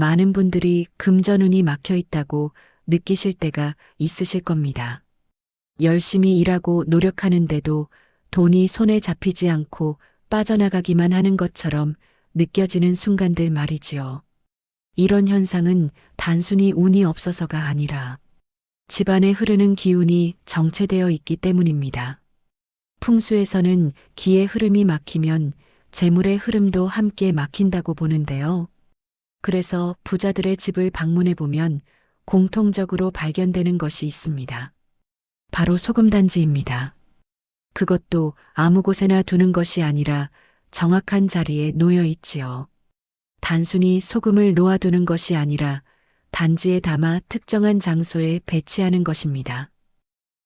많은 분들이 금전운이 막혀 있다고 느끼실 때가 있으실 겁니다. 열심히 일하고 노력하는데도 돈이 손에 잡히지 않고 빠져나가기만 하는 것처럼 느껴지는 순간들 말이지요. 이런 현상은 단순히 운이 없어서가 아니라 집안에 흐르는 기운이 정체되어 있기 때문입니다. 풍수에서는 기의 흐름이 막히면 재물의 흐름도 함께 막힌다고 보는데요. 그래서 부자들의 집을 방문해 보면 공통적으로 발견되는 것이 있습니다. 바로 소금단지입니다. 그것도 아무 곳에나 두는 것이 아니라 정확한 자리에 놓여 있지요. 단순히 소금을 놓아두는 것이 아니라 단지에 담아 특정한 장소에 배치하는 것입니다.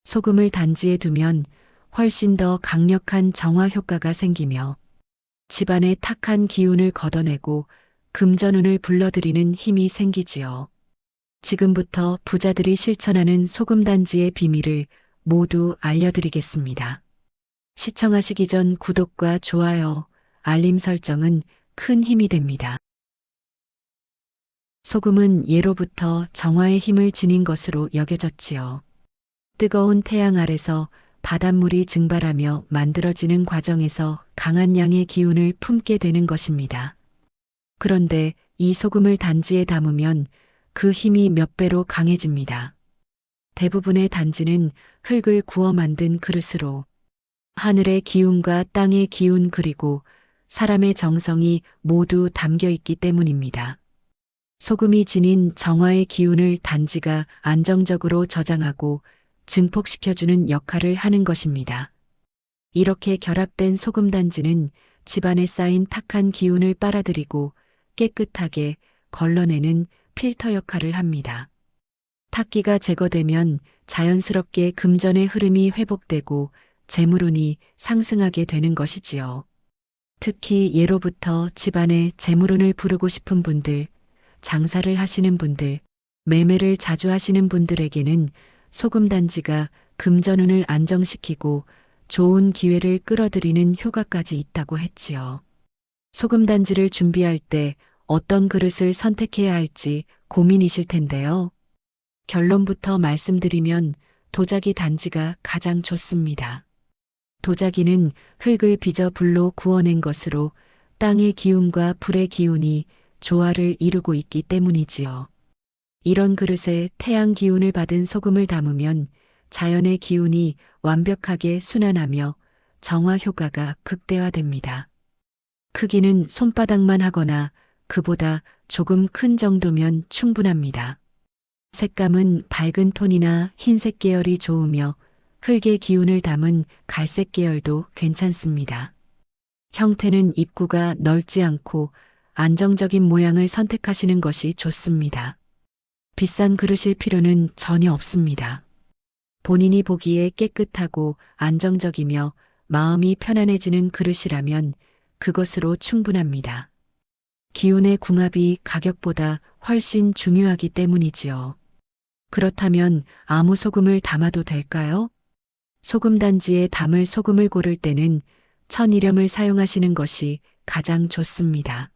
소금을 단지에 두면 훨씬 더 강력한 정화 효과가 생기며 집안의 탁한 기운을 걷어내고 금전운을 불러들이는 힘이 생기지요. 지금부터 부자들이 실천하는 소금단지의 비밀을 모두 알려드리겠습니다. 시청하시기 전 구독과 좋아요, 알림 설정은 큰 힘이 됩니다. 소금은 예로부터 정화의 힘을 지닌 것으로 여겨졌지요. 뜨거운 태양 아래서 바닷물이 증발하며 만들어지는 과정에서 강한 양의 기운을 품게 되는 것입니다. 그런데 이 소금을 단지에 담으면 그 힘이 몇 배로 강해집니다. 대부분의 단지는 흙을 구워 만든 그릇으로 하늘의 기운과 땅의 기운 그리고 사람의 정성이 모두 담겨 있기 때문입니다. 소금이 지닌 정화의 기운을 단지가 안정적으로 저장하고 증폭시켜주는 역할을 하는 것입니다. 이렇게 결합된 소금 단지는 집안에 쌓인 탁한 기운을 빨아들이고 깨끗하게 걸러내는 필터 역할을 합니다. 탁기가 제거되면 자연스럽게 금전의 흐름이 회복되고 재물운이 상승하게 되는 것이지요. 특히 예로부터 집안에 재물운을 부르고 싶은 분들, 장사를 하시는 분들, 매매를 자주 하시는 분들에게는 소금단지가 금전운을 안정시키고 좋은 기회를 끌어들이는 효과까지 있다고 했지요. 소금단지를 준비할 때 어떤 그릇을 선택해야 할지 고민이실 텐데요. 결론부터 말씀드리면 도자기 단지가 가장 좋습니다. 도자기는 흙을 빚어 불로 구워낸 것으로 땅의 기운과 불의 기운이 조화를 이루고 있기 때문이지요. 이런 그릇에 태양 기운을 받은 소금을 담으면 자연의 기운이 완벽하게 순환하며 정화 효과가 극대화됩니다. 크기는 손바닥만 하거나 그보다 조금 큰 정도면 충분합니다. 색감은 밝은 톤이나 흰색 계열이 좋으며 흙의 기운을 담은 갈색 계열도 괜찮습니다. 형태는 입구가 넓지 않고 안정적인 모양을 선택하시는 것이 좋습니다. 비싼 그릇일 필요는 전혀 없습니다. 본인이 보기에 깨끗하고 안정적이며 마음이 편안해지는 그릇이라면 그것으로 충분합니다. 기운의 궁합이 가격보다 훨씬 중요하기 때문이지요. 그렇다면 아무 소금을 담아도 될까요? 소금단지에 담을 소금을 고를 때는 천일염을 사용하시는 것이 가장 좋습니다.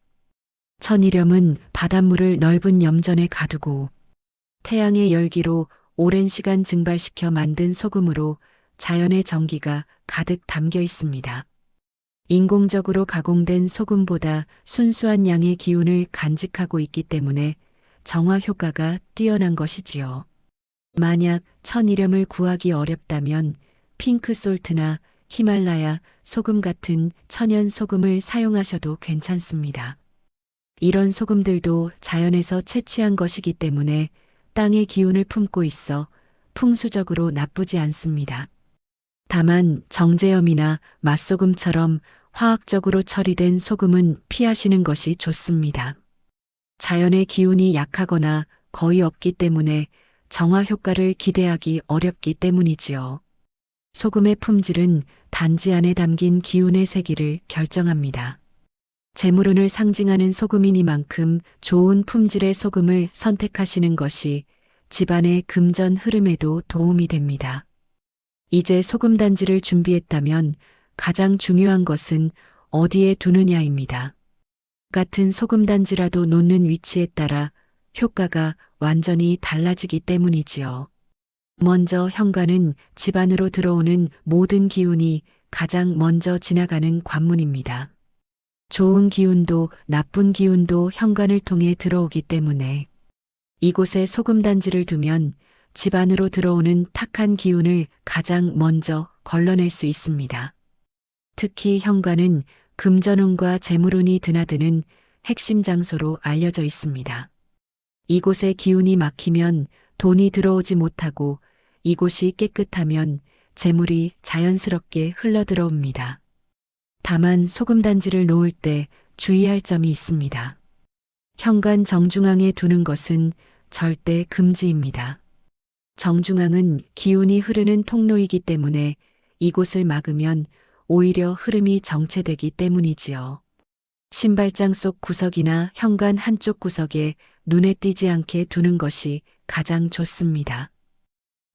천일염은 바닷물을 넓은 염전에 가두고 태양의 열기로 오랜 시간 증발시켜 만든 소금으로 자연의 정기가 가득 담겨 있습니다. 인공적으로 가공된 소금보다 순수한 양의 기운을 간직하고 있기 때문에 정화 효과가 뛰어난 것이지요. 만약 천일염을 구하기 어렵다면 핑크솔트나 히말라야 소금 같은 천연 소금을 사용하셔도 괜찮습니다. 이런 소금들도 자연에서 채취한 것이기 때문에 땅의 기운을 품고 있어 풍수적으로 나쁘지 않습니다. 다만 정제염이나 맛소금처럼 화학적으로 처리된 소금은 피하시는 것이 좋습니다. 자연의 기운이 약하거나 거의 없기 때문에 정화 효과를 기대하기 어렵기 때문이지요. 소금의 품질은 단지 안에 담긴 기운의 세기를 결정합니다. 재물운을 상징하는 소금이니만큼 좋은 품질의 소금을 선택하시는 것이 집안의 금전 흐름에도 도움이 됩니다. 이제 소금단지를 준비했다면 가장 중요한 것은 어디에 두느냐입니다. 같은 소금단지라도 놓는 위치에 따라 효과가 완전히 달라지기 때문이지요. 먼저 현관은 집 안으로 들어오는 모든 기운이 가장 먼저 지나가는 관문입니다. 좋은 기운도 나쁜 기운도 현관을 통해 들어오기 때문에 이곳에 소금단지를 두면 집 안으로 들어오는 탁한 기운을 가장 먼저 걸러낼 수 있습니다. 특히 현관은 금전운과 재물운이 드나드는 핵심 장소로 알려져 있습니다. 이곳에 기운이 막히면 돈이 들어오지 못하고 이곳이 깨끗하면 재물이 자연스럽게 흘러들어옵니다. 다만 소금단지를 놓을 때 주의할 점이 있습니다. 현관 정중앙에 두는 것은 절대 금지입니다. 정중앙은 기운이 흐르는 통로이기 때문에 이곳을 막으면 오히려 흐름이 정체되기 때문이지요. 신발장 속 구석이나 현관 한쪽 구석에 눈에 띄지 않게 두는 것이 가장 좋습니다.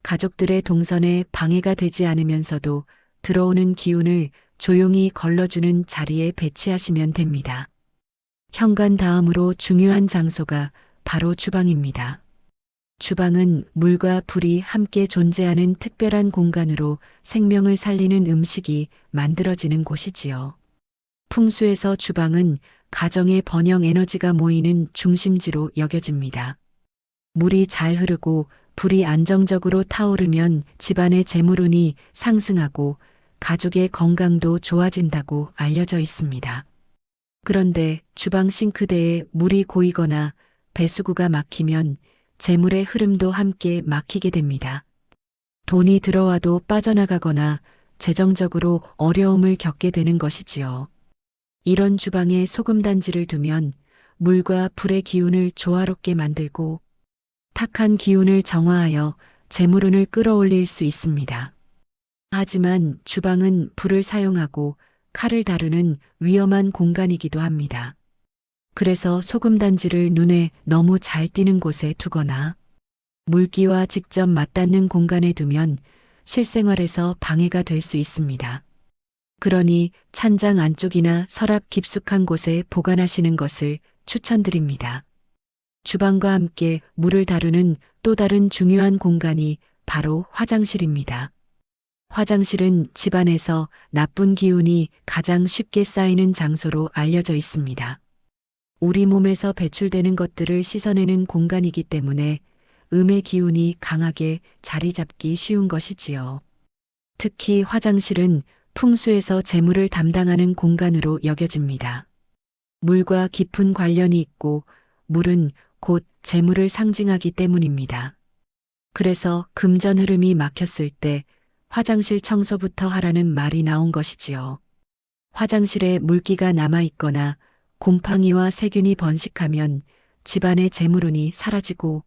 가족들의 동선에 방해가 되지 않으면서도 들어오는 기운을 조용히 걸러주는 자리에 배치하시면 됩니다. 현관 다음으로 중요한 장소가 바로 주방입니다. 주방은 물과 불이 함께 존재하는 특별한 공간으로 생명을 살리는 음식이 만들어지는 곳이지요. 풍수에서 주방은 가정의 번영 에너지가 모이는 중심지로 여겨집니다. 물이 잘 흐르고 불이 안정적으로 타오르면 집안의 재물운이 상승하고 가족의 건강도 좋아진다고 알려져 있습니다. 그런데 주방 싱크대에 물이 고이거나 배수구가 막히면 재물의 흐름도 함께 막히게 됩니다. 돈이 들어와도 빠져나가거나 재정적으로 어려움을 겪게 되는 것이지요. 이런 주방에 소금단지를 두면 물과 불의 기운을 조화롭게 만들고 탁한 기운을 정화하여 재물운을 끌어올릴 수 있습니다. 하지만 주방은 불을 사용하고 칼을 다루는 위험한 공간이기도 합니다. 그래서 소금단지를 눈에 너무 잘 띄는 곳에 두거나 물기와 직접 맞닿는 공간에 두면 실생활에서 방해가 될 수 있습니다. 그러니 찬장 안쪽이나 서랍 깊숙한 곳에 보관하시는 것을 추천드립니다. 주방과 함께 물을 다루는 또 다른 중요한 공간이 바로 화장실입니다. 화장실은 집안에서 나쁜 기운이 가장 쉽게 쌓이는 장소로 알려져 있습니다. 우리 몸에서 배출되는 것들을 씻어내는 공간이기 때문에 음의 기운이 강하게 자리 잡기 쉬운 것이지요. 특히 화장실은 풍수에서 재물을 담당하는 공간으로 여겨집니다. 물과 깊은 관련이 있고 물은 곧 재물을 상징하기 때문입니다. 그래서 금전 흐름이 막혔을 때 화장실 청소부터 하라는 말이 나온 것이지요. 화장실에 물기가 남아있거나 곰팡이와 세균이 번식하면 집안의 재물운이 사라지고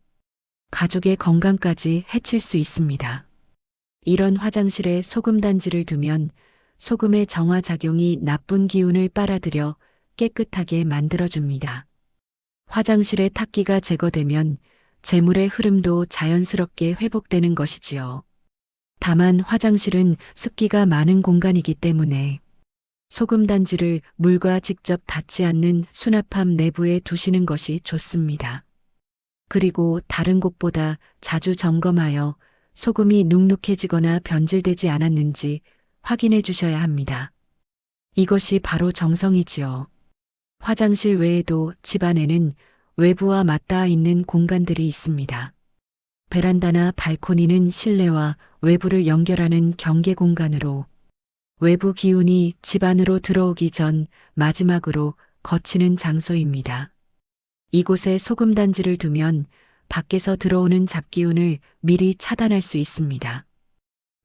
가족의 건강까지 해칠 수 있습니다. 이런 화장실에 소금단지를 두면 소금의 정화작용이 나쁜 기운을 빨아들여 깨끗하게 만들어줍니다. 화장실의 탁기가 제거되면 재물의 흐름도 자연스럽게 회복되는 것이지요. 다만 화장실은 습기가 많은 공간이기 때문에 소금단지를 물과 직접 닿지 않는 수납함 내부에 두시는 것이 좋습니다. 그리고 다른 곳보다 자주 점검하여 소금이 눅눅해지거나 변질되지 않았는지 확인해 주셔야 합니다. 이것이 바로 정성이지요. 화장실 외에도 집안에는 외부와 맞닿아 있는 공간들이 있습니다. 베란다나 발코니는 실내와 외부를 연결하는 경계 공간으로 외부 기운이 집 안으로 들어오기 전 마지막으로 거치는 장소입니다. 이곳에 소금단지를 두면 밖에서 들어오는 잡기운을 미리 차단할 수 있습니다.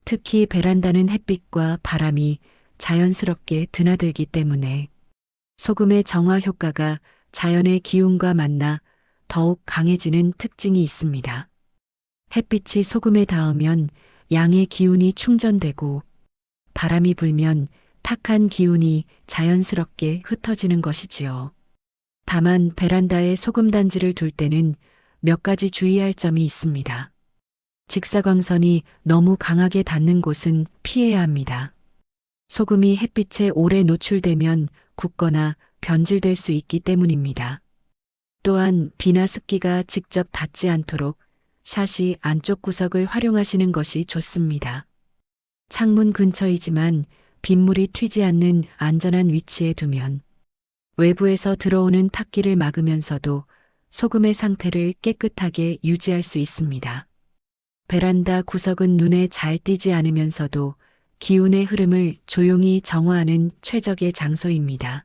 특히 베란다는 햇빛과 바람이 자연스럽게 드나들기 때문에 소금의 정화 효과가 자연의 기운과 만나 더욱 강해지는 특징이 있습니다. 햇빛이 소금에 닿으면 양의 기운이 충전되고 바람이 불면 탁한 기운이 자연스럽게 흩어지는 것이지요. 다만 베란다에 소금단지를 둘 때는 몇 가지 주의할 점이 있습니다. 직사광선이 너무 강하게 닿는 곳은 피해야 합니다. 소금이 햇빛에 오래 노출되면 굳거나 변질될 수 있기 때문입니다. 또한 비나 습기가 직접 닿지 않도록 샷이 안쪽 구석을 활용하시는 것이 좋습니다. 창문 근처이지만 빗물이 튀지 않는 안전한 위치에 두면 외부에서 들어오는 탁기를 막으면서도 소금의 상태를 깨끗하게 유지할 수 있습니다. 베란다 구석은 눈에 잘 띄지 않으면서도 기운의 흐름을 조용히 정화하는 최적의 장소입니다.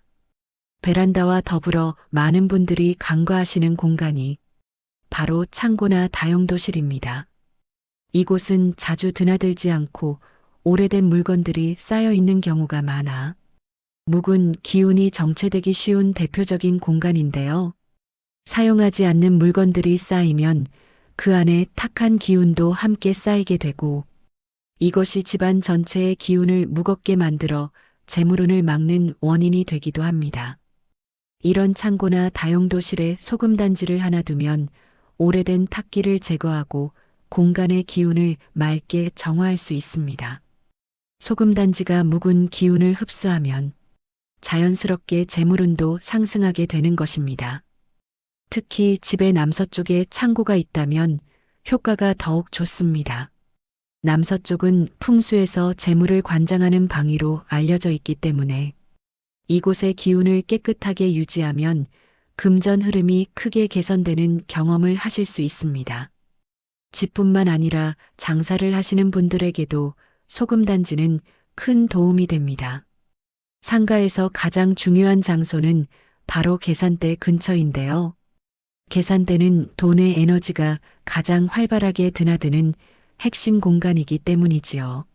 베란다와 더불어 많은 분들이 간과하시는 공간이 바로 창고나 다용도실입니다. 이곳은 자주 드나들지 않고 오래된 물건들이 쌓여 있는 경우가 많아 묵은 기운이 정체되기 쉬운 대표적인 공간인데요. 사용하지 않는 물건들이 쌓이면 그 안에 탁한 기운도 함께 쌓이게 되고 이것이 집안 전체의 기운을 무겁게 만들어 재물운을 막는 원인이 되기도 합니다. 이런 창고나 다용도실에 소금단지를 하나 두면 오래된 탁기를 제거하고 공간의 기운을 맑게 정화할 수 있습니다. 소금단지가 묵은 기운을 흡수하면 자연스럽게 재물운도 상승하게 되는 것입니다. 특히 집의 남서쪽에 창고가 있다면 효과가 더욱 좋습니다. 남서쪽은 풍수에서 재물을 관장하는 방위로 알려져 있기 때문에 이곳의 기운을 깨끗하게 유지하면 금전 흐름이 크게 개선되는 경험을 하실 수 있습니다. 집뿐만 아니라 장사를 하시는 분들에게도 소금단지는 큰 도움이 됩니다. 상가에서 가장 중요한 장소는 바로 계산대 근처인데요. 계산대는 돈의 에너지가 가장 활발하게 드나드는 핵심 공간이기 때문이지요.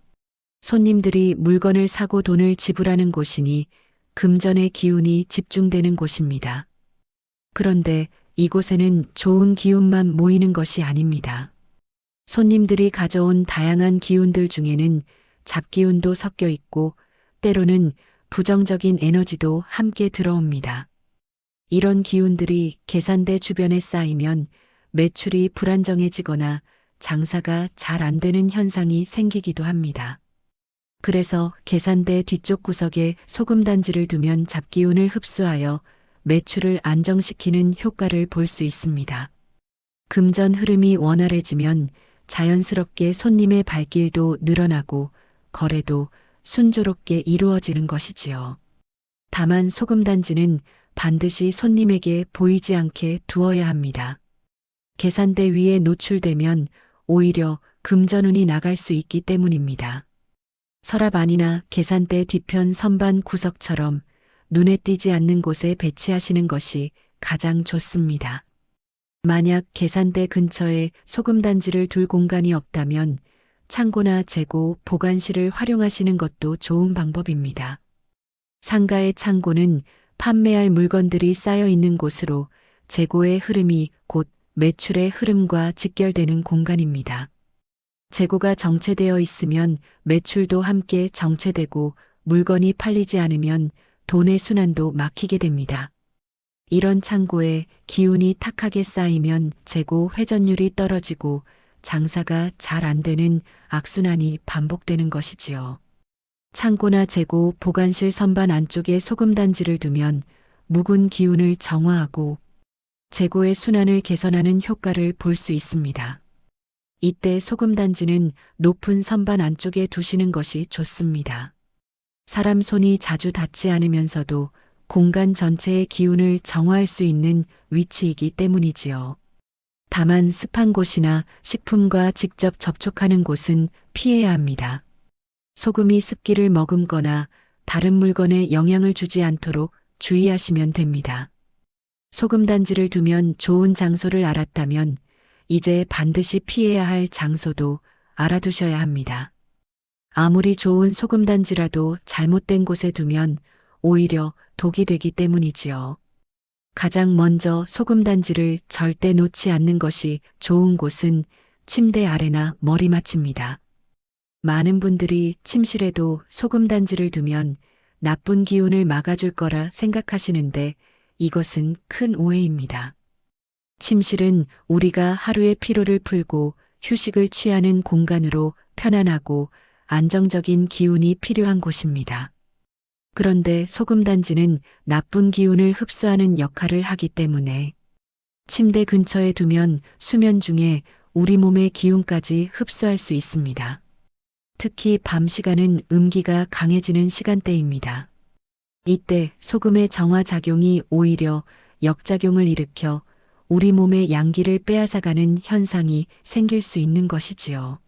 손님들이 물건을 사고 돈을 지불하는 곳이니 금전의 기운이 집중되는 곳입니다. 그런데 이곳에는 좋은 기운만 모이는 것이 아닙니다. 손님들이 가져온 다양한 기운들 중에는 잡기운도 섞여 있고 때로는 부정적인 에너지도 함께 들어옵니다. 이런 기운들이 계산대 주변에 쌓이면 매출이 불안정해지거나 장사가 잘 안 되는 현상이 생기기도 합니다. 그래서 계산대 뒤쪽 구석에 소금단지를 두면 잡기운을 흡수하여 매출을 안정시키는 효과를 볼 수 있습니다. 금전 흐름이 원활해지면 자연스럽게 손님의 발길도 늘어나고 거래도 순조롭게 이루어지는 것이지요. 다만 소금단지는 반드시 손님에게 보이지 않게 두어야 합니다. 계산대 위에 노출되면 오히려 금전운이 나갈 수 있기 때문입니다. 서랍 안이나 계산대 뒤편 선반 구석처럼 눈에 띄지 않는 곳에 배치하시는 것이 가장 좋습니다. 만약 계산대 근처에 소금단지를 둘 공간이 없다면 창고나 재고, 보관실을 활용하시는 것도 좋은 방법입니다. 상가의 창고는 판매할 물건들이 쌓여 있는 곳으로 재고의 흐름이 곧 매출의 흐름과 직결되는 공간입니다. 재고가 정체되어 있으면 매출도 함께 정체되고 물건이 팔리지 않으면 돈의 순환도 막히게 됩니다. 이런 창고에 기운이 탁하게 쌓이면 재고 회전율이 떨어지고 장사가 잘 안 되는 악순환이 반복되는 것이지요. 창고나 재고, 보관실 선반 안쪽에 소금단지를 두면 묵은 기운을 정화하고 재고의 순환을 개선하는 효과를 볼 수 있습니다. 이때 소금단지는 높은 선반 안쪽에 두시는 것이 좋습니다. 사람 손이 자주 닿지 않으면서도 공간 전체의 기운을 정화할 수 있는 위치이기 때문이지요. 다만 습한 곳이나 식품과 직접 접촉하는 곳은 피해야 합니다. 소금이 습기를 머금거나 다른 물건에 영향을 주지 않도록 주의하시면 됩니다. 소금단지를 두면 좋은 장소를 알았다면 이제 반드시 피해야 할 장소도 알아두셔야 합니다. 아무리 좋은 소금단지라도 잘못된 곳에 두면 오히려 독이 되기 때문이지요. 가장 먼저 소금단지를 절대 놓지 않는 것이 좋은 곳은 침대 아래나 머리맡입니다. 많은 분들이 침실에도 소금단지를 두면 나쁜 기운을 막아줄 거라 생각하시는데 이것은 큰 오해입니다. 침실은 우리가 하루의 피로를 풀고 휴식을 취하는 공간으로 편안하고 안정적인 기운이 필요한 곳입니다. 그런데 소금단지는 나쁜 기운을 흡수하는 역할을 하기 때문에 침대 근처에 두면 수면 중에 우리 몸의 기운까지 흡수할 수 있습니다. 특히 밤 시간은 음기가 강해지는 시간대입니다. 이때 소금의 정화작용이 오히려 역작용을 일으켜 우리 몸의 양기를 빼앗아가는 현상이 생길 수 있는 것이지요.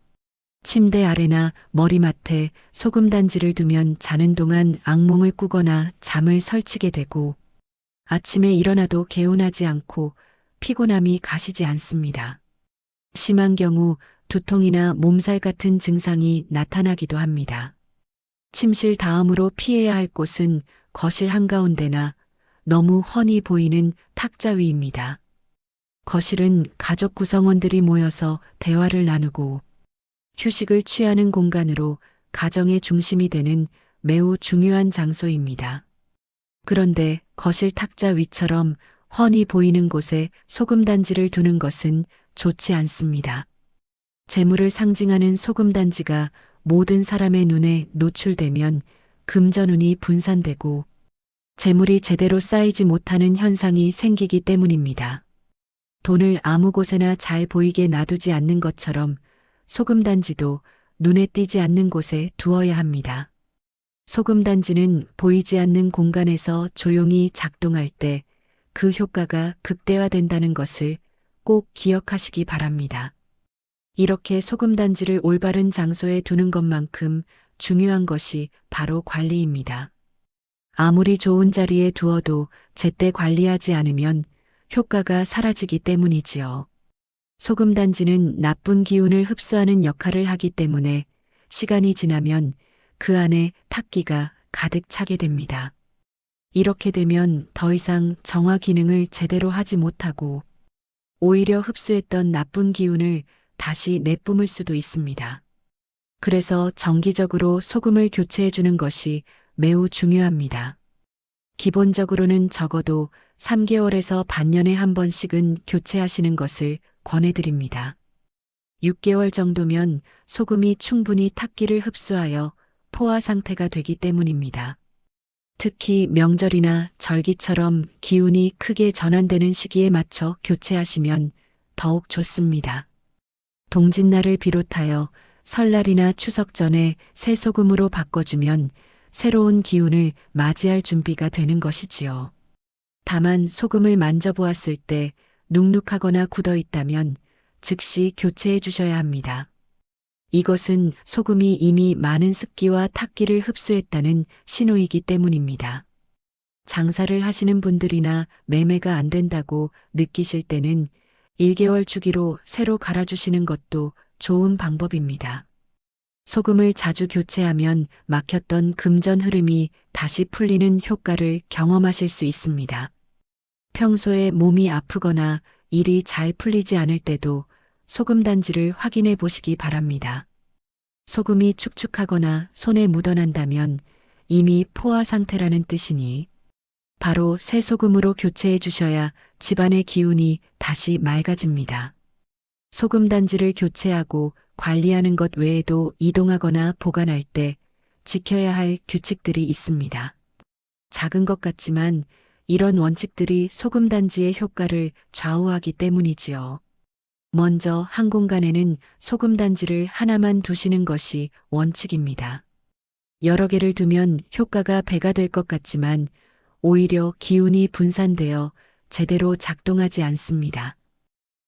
침대 아래나 머리맡에 소금단지를 두면 자는 동안 악몽을 꾸거나 잠을 설치게 되고 아침에 일어나도 개운하지 않고 피곤함이 가시지 않습니다. 심한 경우 두통이나 몸살 같은 증상이 나타나기도 합니다. 침실 다음으로 피해야 할 곳은 거실 한가운데나 너무 훤히 보이는 탁자 위입니다. 거실은 가족 구성원들이 모여서 대화를 나누고 휴식을 취하는 공간으로 가정의 중심이 되는 매우 중요한 장소입니다. 그런데 거실 탁자 위처럼 훤히 보이는 곳에 소금단지를 두는 것은 좋지 않습니다. 재물을 상징하는 소금단지가 모든 사람의 눈에 노출되면 금전운이 분산되고 재물이 제대로 쌓이지 못하는 현상이 생기기 때문입니다. 돈을 아무 곳에나 잘 보이게 놔두지 않는 것처럼 소금단지도 눈에 띄지 않는 곳에 두어야 합니다. 소금단지는 보이지 않는 공간에서 조용히 작동할 때 그 효과가 극대화된다는 것을 꼭 기억하시기 바랍니다. 이렇게 소금단지를 올바른 장소에 두는 것만큼 중요한 것이 바로 관리입니다. 아무리 좋은 자리에 두어도 제때 관리하지 않으면 효과가 사라지기 때문이지요. 소금단지는 나쁜 기운을 흡수하는 역할을 하기 때문에 시간이 지나면 그 안에 탁기가 가득 차게 됩니다. 이렇게 되면 더 이상 정화 기능을 제대로 하지 못하고 오히려 흡수했던 나쁜 기운을 다시 내뿜을 수도 있습니다. 그래서 정기적으로 소금을 교체해 주는 것이 매우 중요합니다. 기본적으로는 적어도 3개월에서 반년에 한 번씩은 교체하시는 것을 권해드립니다. 6개월 정도면 소금이 충분히 탁기를 흡수하여 포화 상태가 되기 때문입니다. 특히 명절이나 절기처럼 기운이 크게 전환되는 시기에 맞춰 교체하시면 더욱 좋습니다. 동짓날을 비롯하여 설날이나 추석 전에 새 소금으로 바꿔주면 새로운 기운을 맞이할 준비가 되는 것이지요. 다만 소금을 만져보았을 때 눅눅하거나 굳어 있다면 즉시 교체해 주셔야 합니다. 이것은 소금이 이미 많은 습기와 탁기를 흡수했다는 신호이기 때문입니다. 장사를 하시는 분들이나 매매가 안 된다고 느끼실 때는 1개월 주기로 새로 갈아주시는 것도 좋은 방법입니다. 소금을 자주 교체하면 막혔던 금전 흐름이 다시 풀리는 효과를 경험하실 수 있습니다. 평소에 몸이 아프거나 일이 잘 풀리지 않을 때도 소금단지를 확인해 보시기 바랍니다. 소금이 축축하거나 손에 묻어난다면 이미 포화 상태라는 뜻이니 바로 새 소금으로 교체해 주셔야 집안의 기운이 다시 맑아집니다. 소금단지를 교체하고 관리하는 것 외에도 이동하거나 보관할 때 지켜야 할 규칙들이 있습니다. 작은 것 같지만 이런 원칙들이 소금단지의 효과를 좌우하기 때문이지요. 먼저 한 공간에는 소금단지를 하나만 두시는 것이 원칙입니다. 여러 개를 두면 효과가 배가 될 것 같지만 오히려 기운이 분산되어 제대로 작동하지 않습니다.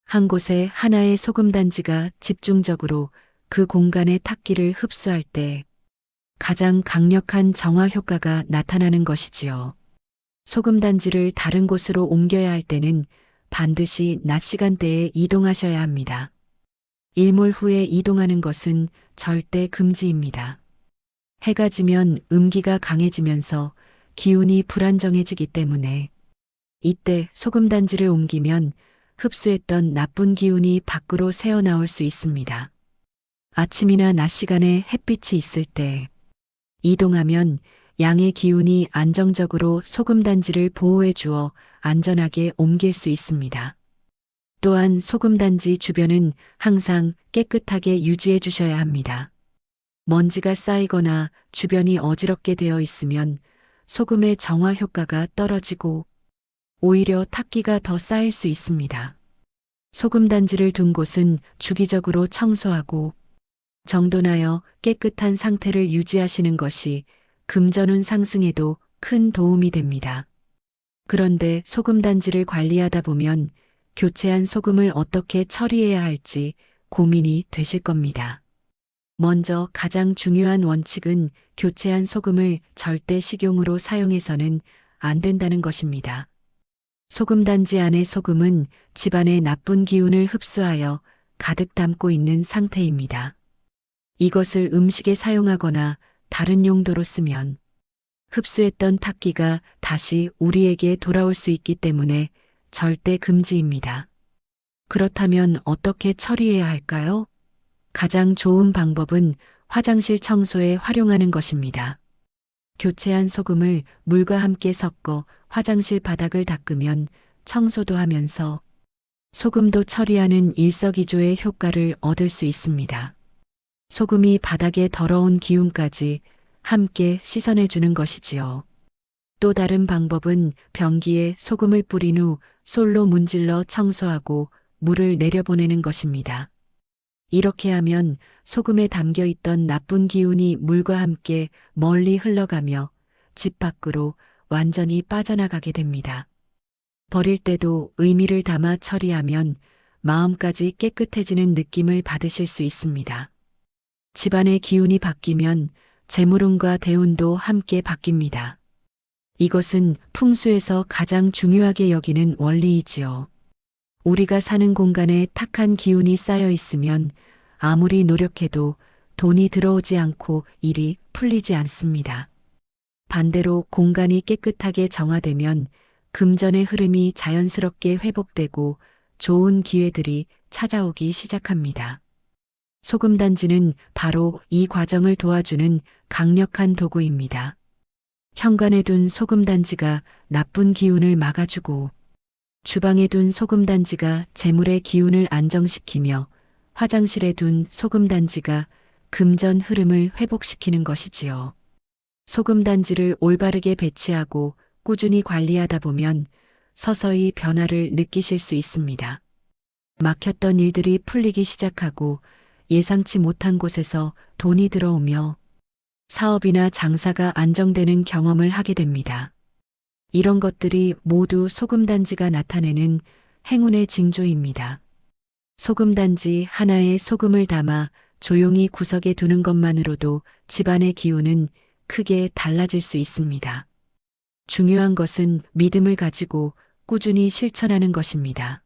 한 곳에 하나의 소금단지가 집중적으로 그 공간의 탁기를 흡수할 때 가장 강력한 정화 효과가 나타나는 것이지요. 소금단지를 다른 곳으로 옮겨야 할 때는 반드시 낮 시간대에 이동하셔야 합니다. 일몰 후에 이동하는 것은 절대 금지입니다. 해가 지면 음기가 강해지면서 기운이 불안정해지기 때문에 이때 소금단지를 옮기면 흡수했던 나쁜 기운이 밖으로 새어나올 수 있습니다. 아침이나 낮 시간에 햇빛이 있을 때 이동하면 양의 기운이 안정적으로 소금단지를 보호해 주어 안전하게 옮길 수 있습니다. 또한 소금단지 주변은 항상 깨끗하게 유지해 주셔야 합니다. 먼지가 쌓이거나 주변이 어지럽게 되어 있으면 소금의 정화 효과가 떨어지고 오히려 탁기가 더 쌓일 수 있습니다. 소금 단지를 둔 곳은 주기적으로 청소하고 정돈하여 깨끗한 상태를 유지하시는 것이 금전운 상승에도 큰 도움이 됩니다. 그런데 소금 단지를 관리하다 보면 교체한 소금을 어떻게 처리해야 할지 고민이 되실 겁니다. 먼저 가장 중요한 원칙은 교체한 소금을 절대 식용으로 사용해서는 안 된다는 것입니다. 소금 단지 안의 소금은 집안의 나쁜 기운을 흡수하여 가득 담고 있는 상태입니다. 이것을 음식에 사용하거나 다른 용도로 쓰면 흡수했던 탁기가 다시 우리에게 돌아올 수 있기 때문에 절대 금지입니다. 그렇다면 어떻게 처리해야 할까요? 가장 좋은 방법은 화장실 청소에 활용하는 것입니다. 교체한 소금을 물과 함께 섞어 화장실 바닥을 닦으면 청소도 하면서 소금도 처리하는 일석이조의 효과를 얻을 수 있습니다. 소금이 바닥에 더러운 기운까지 함께 씻어내 주는 것이지요. 또 다른 방법은 변기에 소금을 뿌린 후 솔로 문질러 청소하고 물을 내려보내는 것입니다. 이렇게 하면 소금에 담겨 있던 나쁜 기운이 물과 함께 멀리 흘러가며 집 밖으로 완전히 빠져나가게 됩니다. 버릴 때도 의미를 담아 처리하면 마음까지 깨끗해지는 느낌을 받으실 수 있습니다. 집안의 기운이 바뀌면 재물운과 대운도 함께 바뀝니다. 이것은 풍수에서 가장 중요하게 여기는 원리이지요. 우리가 사는 공간에 탁한 기운이 쌓여 있으면 아무리 노력해도 돈이 들어오지 않고 일이 풀리지 않습니다. 반대로 공간이 깨끗하게 정화되면 금전의 흐름이 자연스럽게 회복되고 좋은 기회들이 찾아오기 시작합니다. 소금 단지는 바로 이 과정을 도와주는 강력한 도구입니다. 현관에 둔 소금 단지가 나쁜 기운을 막아주고 주방에 둔 소금 단지가 재물의 기운을 안정시키며 화장실에 둔 소금 단지가 금전 흐름을 회복시키는 것이지요. 소금 단지를 올바르게 배치하고 꾸준히 관리하다 보면 서서히 변화를 느끼실 수 있습니다. 막혔던 일들이 풀리기 시작하고 예상치 못한 곳에서 돈이 들어오며 사업이나 장사가 안정되는 경험을 하게 됩니다. 이런 것들이 모두 소금단지가 나타내는 행운의 징조입니다. 소금단지 하나에 소금을 담아 조용히 구석에 두는 것만으로도 집안의 기운은 크게 달라질 수 있습니다. 중요한 것은 믿음을 가지고 꾸준히 실천하는 것입니다.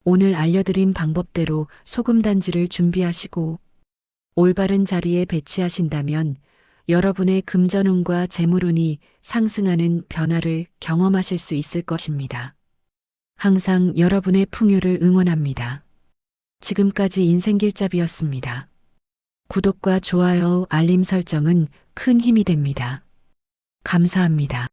오늘 알려드린 방법대로 소금단지를 준비하시고 올바른 자리에 배치하신다면 여러분의 금전운과 재물운이 상승하는 변화를 경험하실 수 있을 것입니다. 항상 여러분의 풍요를 응원합니다. 지금까지 인생길잡이였습니다. 구독과 좋아요, 알림 설정은 큰 힘이 됩니다. 감사합니다.